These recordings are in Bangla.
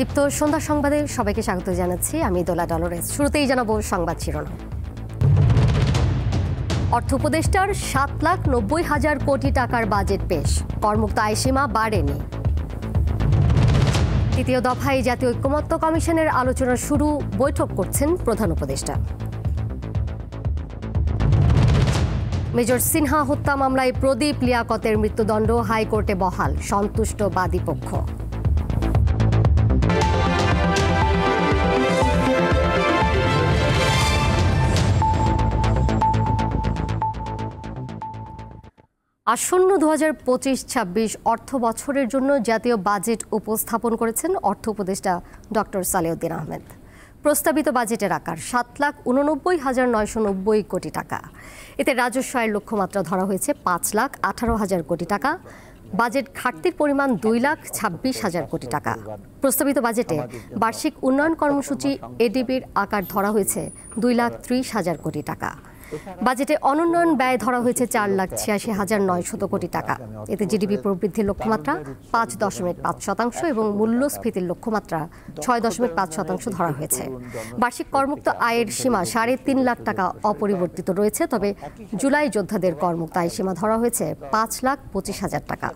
দীপ্ত সন্ধ্যা সংবাদে সবাইকে স্বাগত জানাচ্ছি। আমি দোলা ডলোরেস। শুরুতেই জানাবো সংবাদ শিরোনাম। অর্থ উপদেষ্টার 7,90,000 কোটি টাকার বাজেট পেশ, করমুক্ত আয়সীমা বাড়েনি। তৃতীয় দফায় জাতীয় ঐক্যমত্য কমিশনের আলোচনা শুরু, বৈঠক করছেন প্রধান উপদেষ্টা। মেজর সিনহা হত্যা মামলায় প্রদীপ লিয়াকতের মৃত্যুদণ্ড হাইকোর্টে বহাল, সন্তুষ্ট বাদীপক্ষ। আসন্ন 2025-26 অর্থ বছরের জন্য জাতীয় বাজেট উপস্থাপন করেছেন অর্থ উপদেষ্টা ডক্টর সালেউদ্দিন আহমেদ। প্রস্তাবিত বাজেটের আকার 7,89,990 কোটি টাকা। এতে রাজস্ব আয়ের লক্ষ্যমাত্রা ধরা হয়েছে 5,18,000 কোটি টাকা। বাজেট ঘাটতির পরিমাণ 2,26,000 কোটি টাকা। প্রস্তাবিত বাজেটে বার্ষিক উন্নয়ন কর্মসূচি এডিবির আকার ধরা হয়েছে 2,30,000 কোটি টাকা। বাজেটে অনুন্নয়ন ব্যয় ধরা হয়েছে 4,86,900 কোটি টাকা। এতে জিডিপি প্রবৃদ্ধির লক্ষ্যমাত্রা 5.5% এবং মূল্যস্ফীতির লক্ষ্যমাত্রা 6.5% ধরা হয়েছে। বার্ষিক করমুক্ত আয়ের সীমা 3.5 লাখ টাকা অপরিবর্তিত রয়েছে, তবে জুলাই যোদ্ধাদের করমুক্ত আয় সীমা ধরা হয়েছে 5,25,000 টাকা।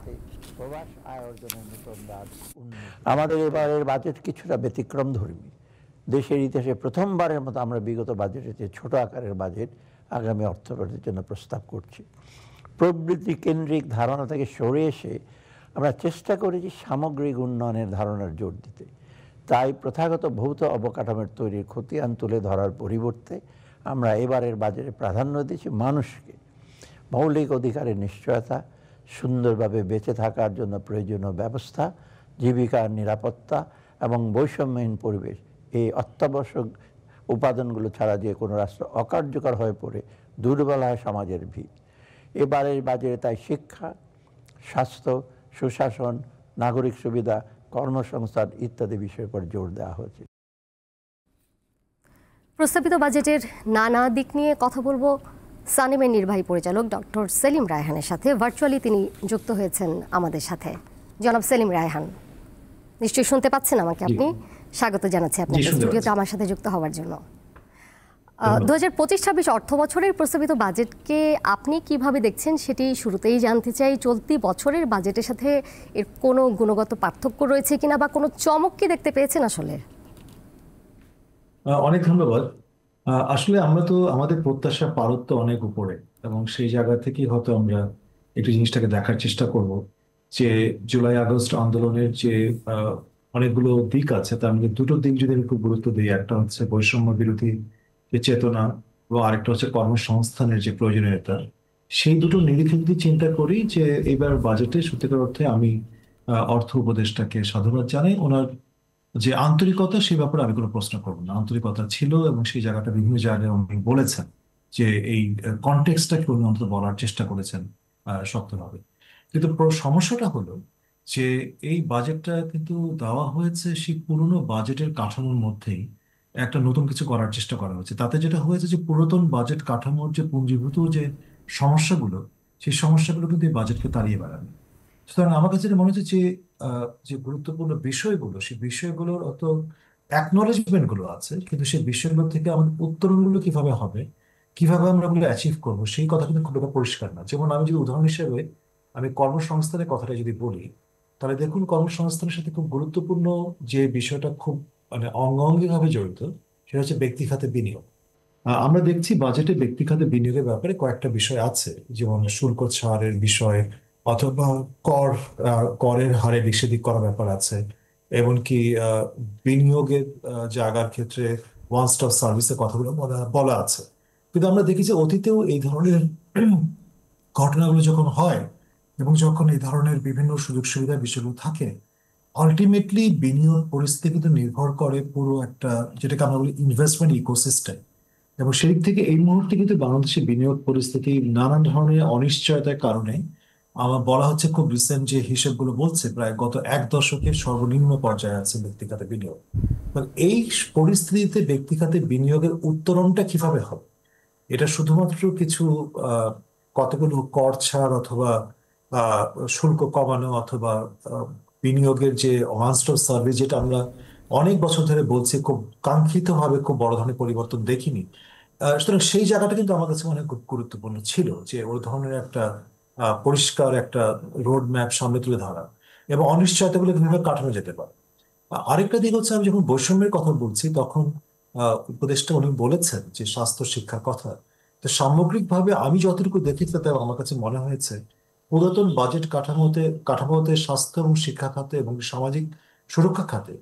আমাদের এবারের বাজেট কিছুটা ব্যতিক্রম ধর্মী। দেশের ইতিহাসে প্রথমবারের মতো আমরা বিগত বাজেটের যে ছোট আকারের বাজেট আগামী অর্থবছরের জন্য প্রস্তাব করছি। প্রবৃদ্ধি কেন্দ্রিক ধারণা থেকে সরে এসে আমরা চেষ্টা করেছি সামগ্রিক উন্নয়নের ধারণার জোর দিতে। তাই প্রথাগত ভৌত অবকাঠামোর তৈরির খতিয়ান তুলে ধরার পরিবর্তে আমরা এবারের বাজেটে প্রাধান্য দিয়েছি মানুষকে। মৌলিক অধিকারের নিশ্চয়তা, সুন্দরভাবে বেঁচে থাকার জন্য প্রয়োজনীয় ব্যবস্থা, জীবিকার নিরাপত্তা এবং বৈষম্যহীন পরিবেশ, এই অত্যাবশ্যক উপাদানগুলো ছাড়া যে কোনো রাষ্ট্র অকার্যকর হয়ে পড়ে দুর্বল হয় সমাজের ভিত। এবারের বাজেটে তাই শিক্ষা, স্বাস্থ্য, সুশাসন, নাগরিক সুবিধা, কর্মসংস্থান ইত্যাদি বিষয়ের উপর জোর দেওয়া হয়েছে। প্রস্তাবিত বাজেটের নানা দিক নিয়ে কথা বলবো সানিমের নির্বাহী পরিচালক ডক্টর সেলিম রায়হানের সাথে। ভার্চুয়ালি তিনি যুক্ত হয়েছেন আমাদের সাথে। জনাব সেলিম রায়হান, নিশ্চয়ই শুনতে পাচ্ছেন আমাকে? আপনি স্বাগত জানাচ্ছি আপনাকে স্টুডিওতে আমার সাথে যুক্ত হওয়ার জন্য। 2025-26 অর্থ বছরের প্রস্তাবিত বাজেটকে আপনি কিভাবে দেখছেন সেটি শুরুতেই জানতে চাই। চলতি বছরের বাজেটের সাথে এর কোনো গুণগত পার্থক্য রয়েছে কিনা বা কোনো চমক কি দেখতে পেয়েছেন আসলে? অনেক ধন্যবাদ। আসলে আমরা তো আমাদের প্রত্যাশা পারত্ব অনেক উপরে, এবং সেই জায়গা থেকেই হয়তো আমরা একটু জিনিসটাকে দেখার চেষ্টা করব যে জুলাই আগস্ট আন্দোলনের যে অনেকগুলো দিক আছে, তার মধ্যে দুটো দিক যদি আমি খুব গুরুত্ব দিই, একটা হচ্ছে বৈষম্য বিরোধী যে চেতনা এবং আরেকটা হচ্ছে কর্মসংস্থানের যে প্রয়োজনীয়তা। সেই দুটো নিরিখে যদি চিন্তা করি যে এবার বাজেটে সত্যিকার অর্থে আমি অর্থ উপদেষ্টাকে সাধুবাদ জানাই। ওনার যে আন্তরিকতা, সে ব্যাপারে আমি কোনো প্রশ্ন করবো না। আন্তরিকতা ছিল এবং সেই জায়গাটা বিভিন্ন জায়গায় উনি বলেছেন যে এই কনটেক্সটটাকে উনি অন্তত বলার চেষ্টা করেছেন শক্তভাবে। কিন্তু সমস্যাটা হলো যে এই বাজেটটা কিন্তু দেওয়া হয়েছে সেই পুরনো বাজেটের কাঠামোর মধ্যেই একটা নতুন কিছু করার চেষ্টা করা হয়েছে। তাতে যেটা হয়েছে যে পুরাতন বাজেট কাঠামোর যে পুঞ্জীভূত যে সমস্যাগুলো, সেই সমস্যাগুলো কিন্তু এই বাজেটকে তাড়িয়ে বেড়াবে। সুতরাং আমার কাছে যেটা মনে হচ্ছে যে যে গুরুত্বপূর্ণ বিষয়গুলো, সেই বিষয়গুলোর অত অ্যাকনোলেজমেন্ট গুলো আছে, কিন্তু সেই বিষয়গুলো থেকে আমাদের উত্তরণগুলো কিভাবে হবে, কিভাবে আমরা ওগুলো অ্যাচিভ করবো, সেই কথা কিন্তু খুব একটা পরিষ্কার না। যেমন আমি যদি উদাহরণ হিসেবে আমি কর্মসংস্থানের কথাটা যদি বলি, তাহলে দেখুন কর্মসংস্থানের সাথে খুব গুরুত্বপূর্ণ যে বিষয়টা খুব মানে অঙ্গাঙ্গিভাবে জড়িত, সেটা হচ্ছে ব্যক্তি খাতে বিনিয়োগ। আমরা দেখছি বাজেটে ব্যক্তি খাতে বিনিয়োগের ব্যাপারে কয়েকটা বিষয় আছে, যেমন শুল্ক ছাড়ের বিষয় অথবা করের হারে দিক করার ব্যাপার আছে, এমনকি বিনিয়োগের জায়গার ক্ষেত্রে ওয়ান স্টপ সার্ভিসের কথাগুলো বলা আছে। কিন্তু আমরা দেখি যে অতীতেও এই ধরনের ঘটনাগুলো যখন হয় এবং যখন এই ধরনের বিভিন্ন সুযোগ সুবিধার বিষয়গুলো থাকে, আলটিমেটলি বিনিয়োগ পরিস্থিতি কিন্তু নির্ভর করে পুরো একটা, যেটাকে আমরা বলি ইনভেস্টমেন্ট ইকোসিস্টেম। এবং সেই দিক থেকে এই মুহূর্তে কিন্তু বাংলাদেশের বিনিয়োগ পরিস্থিতি নানান ধরনের অনিশ্চয়তার কারণে আমার বলা হচ্ছে, খুব রিসেন্ট যে হিসেবগুলো বলছে প্রায় গত এক দশকের সর্বনিম্ন পর্যায়ে আছে ব্যক্তিগত বিনিয়োগ। এই পরিস্থিতিতে ব্যক্তিগত বিনিয়োগের উত্তরণটা কিভাবে হবে? এটা শুধুমাত্র কিছু কতগুলো কর ছাড় অথবা শুল্ক কমানো অথবা বিনিয়োগের যে ওয়ান স্টপ সার্ভিস যেটা আমরা অনেক বছর ধরে বলছি, খুব কাঙ্ক্ষিতভাবে খুব বড় ধরনের পরিবর্তন দেখিনি। সুতরাং সেই জায়গাটা কিন্তু আমার কাছে অনেক খুব গুরুত্বপূর্ণ ছিল, যে ওই ধরনের একটা পরিষ্কার একটা রোড ম্যাপ সামনে তুলে ধরা এবং অনিশ্চয়তাগুলো কিভাবে কাটানো যেতে পারে। আরেকটা দিক হচ্ছে, আমি যখন বৈষম্যের কথা বলছি তখন উপদেষ্টা উনি বলেছেন যে স্বাস্থ্য শিক্ষার কথা। তো সামগ্রিকভাবে আমি যতটুকু দেখেছি তাতে আমার কাছে মনে হয়েছে পুরাতন বাজেট কাঠামোতে স্বাস্থ্য এবং শিক্ষা খাতে এবং সামাজিক সুরক্ষা খাতে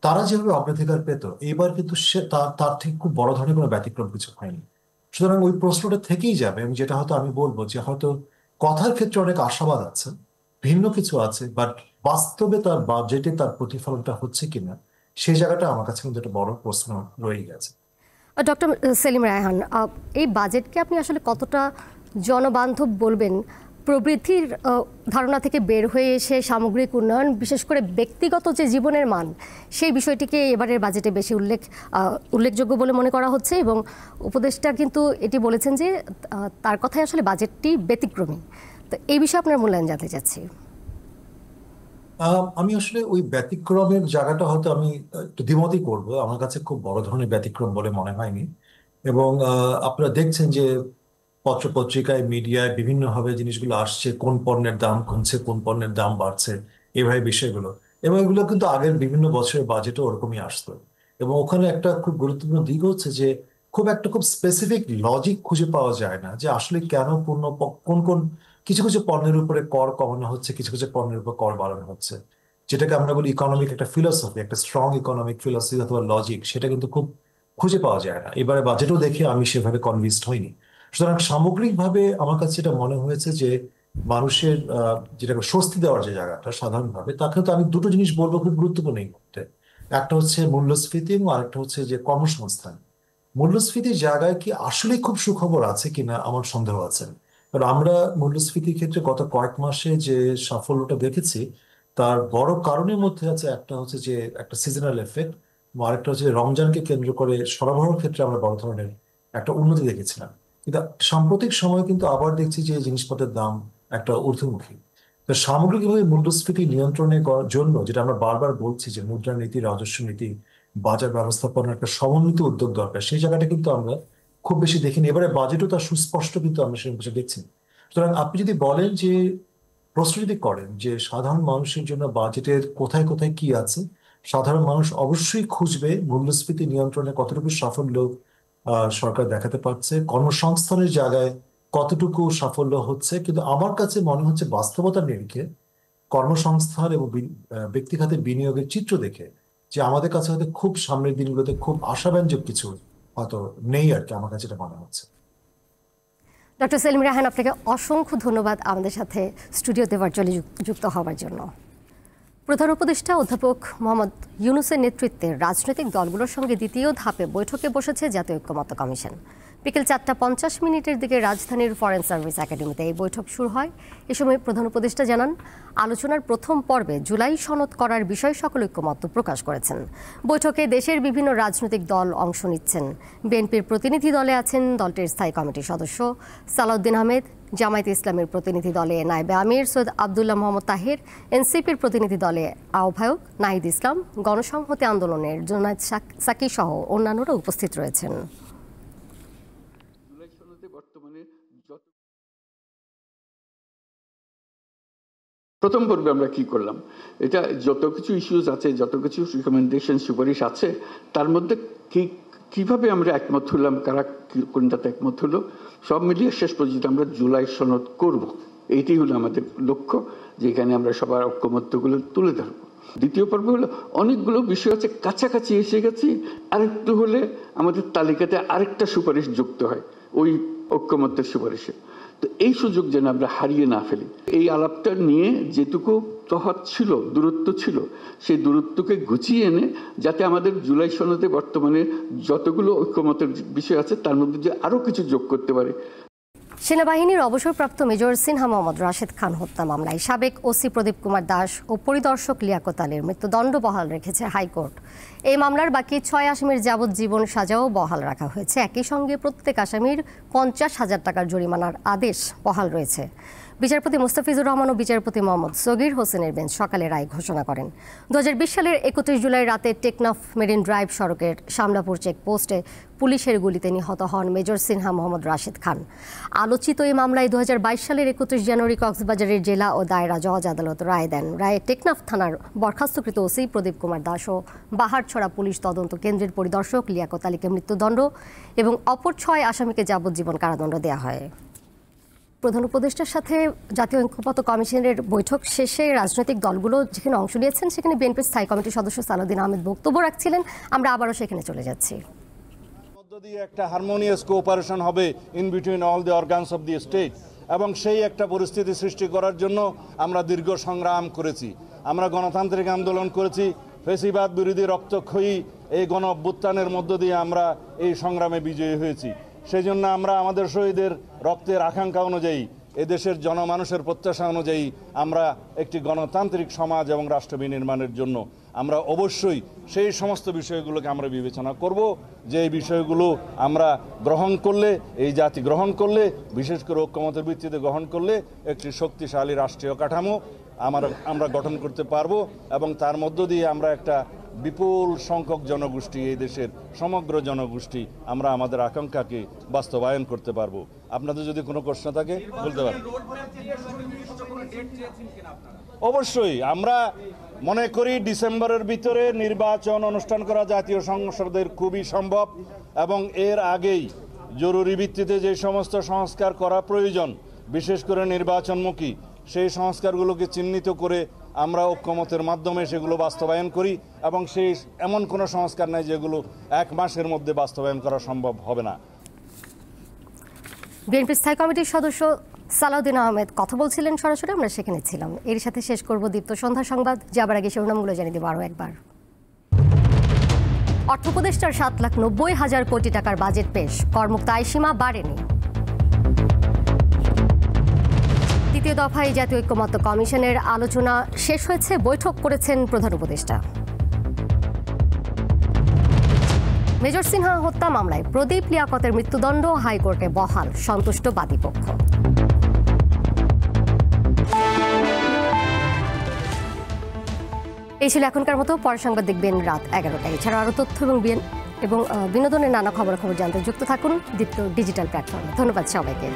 তারা যেভাবে অগ্রাধিকার পেত, এবার কিন্তু সে তার তার থেকে খুব বড় ধরনের কোনো ব্যতিক্রম কিছু হয়নি। সুতরাং ওই প্রশ্নটা থেকেই যাবে, এবং যেটা হয়তো আমি বলবো যে হয়তো কথার ক্ষেত্রে অনেক আশাবাদ আছে, ভিন্ন কিছু আছে, বাট বাস্তবে তার বাজেটে তার প্রতিফলনটা হচ্ছে কিনা সেই জায়গাটা আমার কাছে কিন্তু একটা বড় প্রশ্ন রয়ে গেছে। ডক্টর সেলিম রায়হান, এই বাজেটকে আপনি আসলে কতটা জনবান্ধব বলবেন? প্রবৃদ্ধির ধারণা থেকে বের হয়ে এসে সামগ্রিক উন্নয়ন, বিশেষ করে ব্যক্তিগত যে জীবনের মান, সেই বিষয়টিকে এবারের বাজেটে বেশি উল্লেখযোগ্য বলে মনে করা হচ্ছে, এবং উপদেষ্টা কিন্তু এটি বলেছেন যে তার কথায় আসলে বাজেটটি ব্যতিক্রমী। তো এই বিষয়ে আপনার মূল্যায়ন জানতে চাচ্ছি। আমি আসলে ওই ব্যতিক্রমের জায়গাটা হয়তো আমি একটু দ্বিমতই করবো। আমার কাছে খুব বড় ধরনের ব্যতিক্রম বলে মনে হয়নি। এবং আপনারা দেখছেন যে পত্র পত্রিকায় মিডিয়ায় বিভিন্নভাবে জিনিসগুলো আসছে, কোন পণ্যের দাম কমছে, কোন পণ্যের দাম বাড়ছে, এভাবে বিষয়গুলো। এবং এগুলো কিন্তু আগের বিভিন্ন বছরের বাজেটও ওরকমই আসতো। এবং ওখানে একটা খুব গুরুত্বপূর্ণ দিক হচ্ছে যে খুব স্পেসিফিক লজিক খুঁজে পাওয়া যায় না যে আসলে কেন কোন কোন কিছু কিছু পণ্যের উপরে কর কমানো হচ্ছে, কিছু কিছু পণ্যের উপর কর বাড়ানো হচ্ছে। যেটাকে আমরা বলি ইকোনমিক একটা ফিলসফি, একটা স্ট্রং ইকোনমিক ফিলসফি অথবা লজিক, সেটা কিন্তু খুব খুঁজে পাওয়া যায় না। এবারে বাজেটও দেখে আমি সেভাবে কনভিন্সড হইনি। সুতরাং সামগ্রিকভাবে আমার কাছে এটা মনে হয়েছে যে মানুষের যেটা স্বস্তি দেওয়ার যে জায়গাটা সাধারণভাবে, তাকে তো আমি দুটো জিনিস বলবো খুব গুরুত্বপূর্ণ এই মুহূর্তে। একটা হচ্ছে মূল্যস্ফীতি এবং আরেকটা হচ্ছে যে কর্মসংস্থান। মূল্যস্ফীতির জায়গায় কি আসলে খুব সুখবর আছে কিনা আমার সন্দেহ আছে। কারণ আমরা মূল্যস্ফীতির ক্ষেত্রে গত কয়েক মাসে যে সাফল্যটা দেখেছি, তার বড় কারণের মধ্যে আছে একটা হচ্ছে যে একটা সিজনাল এফেক্ট, আরেকটা হচ্ছে রমজানকে কেন্দ্র করে সরবরাহের ক্ষেত্রে আমরা বড় ধরনের একটা উন্নতি দেখেছিলাম। কিন্তু সাম্প্রতিক সময়ে কিন্তু আবার দেখছি যে জিনিসপত্রের দাম একটা ঊর্ধ্বমুখী। তো সামগ্রিকভাবে মূল্যস্ফীতি নিয়ন্ত্রণের জন্য যেটা আমরা বারবার বলছি যে মুদ্রানীতি, রাজস্ব নীতি, বাজার ব্যবস্থাপনার একটা সমন্বিত উদ্যোগ দরকার, সেই জায়গাটা কিন্তু আমরা খুব বেশি দেখিনি। এবারে বাজেটও তার সুস্পষ্ট কিন্তু আমরা সেরকম কিছু দেখছি না। সুতরাং আপনি যদি বলেন যে প্রশ্ন যদি করেন যে সাধারণ মানুষের জন্য বাজেটের কোথায় কোথায় কি আছে, সাধারণ মানুষ অবশ্যই খুঁজবে মূল্যস্ফীতি নিয়ন্ত্রণে কতটুকু সাফল্য সরকার দেখাতে পারছে, কর্মসংস্থানের জায়গায় কতটুকু সাফল্য হচ্ছে। কিন্তু আমার কাছে মনে হচ্ছে বাস্তবতার নিরিখে কর্মসংস্থান এবং ব্যক্তি খাতে বিনিয়োগের চিত্র দেখে যে আমাদের কাছে হয়তো খুব সামনের দিনগুলোতে খুব আশাব্যঞ্জক কিছু হয়তো নেই আর কি, আমার কাছে এটা মনে হচ্ছে। ডক্টর সেলিম রায়হান, আপনাকে অসংখ্য ধন্যবাদ আমাদের সাথে স্টুডিওতে ভার্চুয়ালি যুক্ত হওয়ার জন্য। প্রধান উপদেষ্টা অধ্যাপক মোহাম্মদ ইউনূসের নেতৃত্বে রাজনৈতিক দলগুলোর সঙ্গে দ্বিতীয় ধাপে বৈঠকে বসেছে জাতীয় ঐক্যমত্য কমিশন। বিকেল 4:50 রাজধানীর ফরেন সার্ভিস একাডেমিতে এই বৈঠক শুরু হয়। এ সময় প্রধান উপদেষ্টা জানান, আলোচনার প্রথম পর্বে জুলাই সনদ করার বিষয়ে সকল ঐক্যমত্য প্রকাশ করেছেন। বৈঠকে দেশের বিভিন্ন রাজনৈতিক দল অংশ নিচ্ছেন। বিএনপির প্রতিনিধি দলে আছেন দলটির স্থায়ী কমিটির সদস্য সালাউদ্দিন আহমেদ, জামায়াতে ইসলামের প্রতিনিধি দলে নায়েবে আমির সৈয়দ আবদুল্লাহ মোহাম্মদ তাহের, এনসিপির প্রতিনিধি দলে আহ্বায়ক নাহিদ ইসলাম, গণসংহতি আন্দোলনের জুনায়েদ সাকি সহ অন্যান্যরা উপস্থিত রয়েছেন। প্রথম পর্বে আমরা কি করলাম, এটা যত কিছু ইস্যুজ আছে, যত কিছু রিকমেন্ডেশন সুপারিশ আছে, তার মধ্যে কিভাবে আমরা একমত হলাম, কারা কোনটাতে একমত হলো, সব মিলিয়ে শেষ পর্যন্ত আমরা জুলাই সনদ করব। এইটাই হলো আমাদের লক্ষ্য, যেখানে আমরা সবার ঐক্যমত্যগুলো তুলে ধরবো। দ্বিতীয় পর্ব হলো অনেকগুলো বিষয় আছে, কাছাকাছি এসে গেছি, আরেকটু হলে আমাদের তালিকাতে আরেকটা সুপারিশ যুক্ত হয় ওই ঐক্যমত্যের সুপারিশে। তো এই সুযোগ যেন আমরা হারিয়ে না ফেলি, এই আলাপটা নিয়ে যেটুকু তফাৎ ছিল, দূরত্ব ছিল, সেই দূরত্বকে গুছিয়ে এনে যাতে আমাদের জুলাই সনদে বর্তমানে যতগুলো ঐক্যমতের বিষয় আছে তার মধ্যে যে আরো কিছু যোগ করতে পারে। সেনাবাহিনীর অবসরপ্রাপ্ত মেজর সিনহা মোহাম্মদ রাশেদ খান হত্যা মামলায় সাবেক ওসি প্রদীপ কুমার দাস ও পরিদর্শক লিয়াকত আলীর মৃত্যুদণ্ড বহাল রেখেছে হাইকোর্ট। এই মামলার বাকি 6 আসামির যাবজ্জীবন সাজাও বহাল রাখা হয়েছে। একই সঙ্গে প্রত্যেক আসামির 50,000 টাকার জরিমানার আদেশ বহাল রয়েছে। বিচারপতি মুস্তাফিজুর রহমান ও বিচারপতি মোহাম্মদ সগির হোসেনের বেঞ্চ সকালে রায় ঘোষণা করেন। 2020 সালের 31 জুলাই রাতে টেকনাফ মেরিন ড্রাইভ সড়কের শামলাপুর চেকপোস্টে পুলিশের গুলিতে নিহত হন মেজর সিনহা মোহাম্মদ রাশিদ খান। আলোচিত এই মামলায় 2022 সালের 31 জানুয়ারি কক্সবাজারের জেলা ও দায়রা জজ আদালত রায় দেন। রায়ে টেকনাফ থানার বরখাস্তকৃত ওসি প্রদীপ কুমার দাস ও বাহারছড়া পুলিশ তদন্ত কেন্দ্রের পরিদর্শক লিয়াকত আলীকে মৃত্যুদণ্ড এবং অপর 6 আসামিকে যাবজ্জীবন কারাদণ্ড দেওয়া হয়। প্রধান উপদেষ্টার সাথে জাতীয় ঐক্যমত্য কমিশনের বৈঠক শেষে রাজনৈতিক দলগুলো যেখানে অংশ নিয়েছেন সেখানে বিএনপির স্থায়ী কমিটির সদস্য সালাউদ্দিন আহমেদ বক্তব্য রাখছিলেন। আমরা আবারও সেখানে চলে যাচ্ছি। একটা হারমোনিয়াস কোঅপারেশন হবে in between all the organs of the state, এবং সেই একটা পরিস্থিতি সৃষ্টি করার জন্য আমরা দীর্ঘ সংগ্রাম করেছি। আমরা গণতান্ত্রিক আন্দোলন করেছি, ফ্যাসিবাদ বিরোধী রক্তক্ষয়ী এই গণ অভ্যুত্থানের মধ্য দিয়ে আমরা এই সংগ্রামে বিজয়ী হয়েছি। সেই জন্য আমরা আমাদের শহীদের রক্তের আকাঙ্ক্ষা অনুযায়ী, এদেশের জনমানুষের প্রত্যাশা অনুযায়ী আমরা একটি গণতান্ত্রিক সমাজ এবং রাষ্ট্র বিনির্মাণের জন্য আমরা অবশ্যই সেই সমস্ত বিষয়গুলোকে আমরা বিবেচনা করব, যে এই বিষয়গুলো আমরা গ্রহণ করলে, এই জাতি গ্রহণ করলে, বিশেষ করে ঐক্যমতের ভিত্তিতে গ্রহণ করলে একটি শক্তিশালী রাষ্ট্রীয় কাঠামো আমরা গঠন করতে পারবো, এবং তার মধ্য দিয়ে আমরা একটা বিপুল সংখ্যক জনগোষ্ঠী, এই দেশের সমগ্র জনগোষ্ঠী আমরা আমাদের আকাঙ্ক্ষাকে বাস্তবায়ন করতে পারবো। আপনাদের যদি কোনো প্রশ্ন থাকে বলতে পারেন। অবশ্যই আমরা মনে করি ডিসেম্বরের ভিতরে নির্বাচন অনুষ্ঠান করা জাতীয় সংসদের খুবই সম্ভব, এবং এর আগেই জরুরি ভিত্তিতে যে সমস্ত সংস্কার করা প্রয়োজন, বিশেষ করে নির্বাচনমুখী, সেই সংস্কারগুলোকে চিহ্নিত করে আমরা ঐক্যমতের মাধ্যমে সেগুলো বাস্তবায়ন করি, এবং সেই এমন কোনো সংস্কার নাই যেগুলো 1 মাসের মধ্যে বাস্তবায়ন করা সম্ভব হবে না। বিএনপির স্থায়ী কমিটির সদস্য সালাউদ্দিন আহমেদ কথা বলছিলেন সরাসরি, আমরা সেখানে ছিলাম। এর সাথে শেষ করব দীপ্ত সন্ধ্যা সংবাদ। যাবার আগে শিরোনামগুলো জানিয়ে দেব আরও একবার। অর্থ উপদেষ্টার 7,90,000 কোটি টাকার বাজেট পেশ, করমুক্ত আয়সীমা বাড়েনি। দ্বিতীয় দফায় জাতীয় ঐক্যমত্য কমিশনের আলোচনা শেষ হয়েছে, বৈঠক করেছেন প্রধান উপদেষ্টা। মেজর সিনহা হত্যা মামলায় প্রদীপ লিয়াকতের মৃত্যুদণ্ড হাইকোর্টে বহাল, সন্তুষ্ট বাদীপক্ষ। এই ছিল এখনকার মতো। পরের সংবাদ দেখবেন রাত 11টায়। এছাড়া আরও তথ্য এবং বিনোদনের নানা খবরাখবর জানতে যুক্ত থাকুন দীপ্ত ডিজিটাল প্ল্যাটফর্মে। ধন্যবাদ সবাইকে।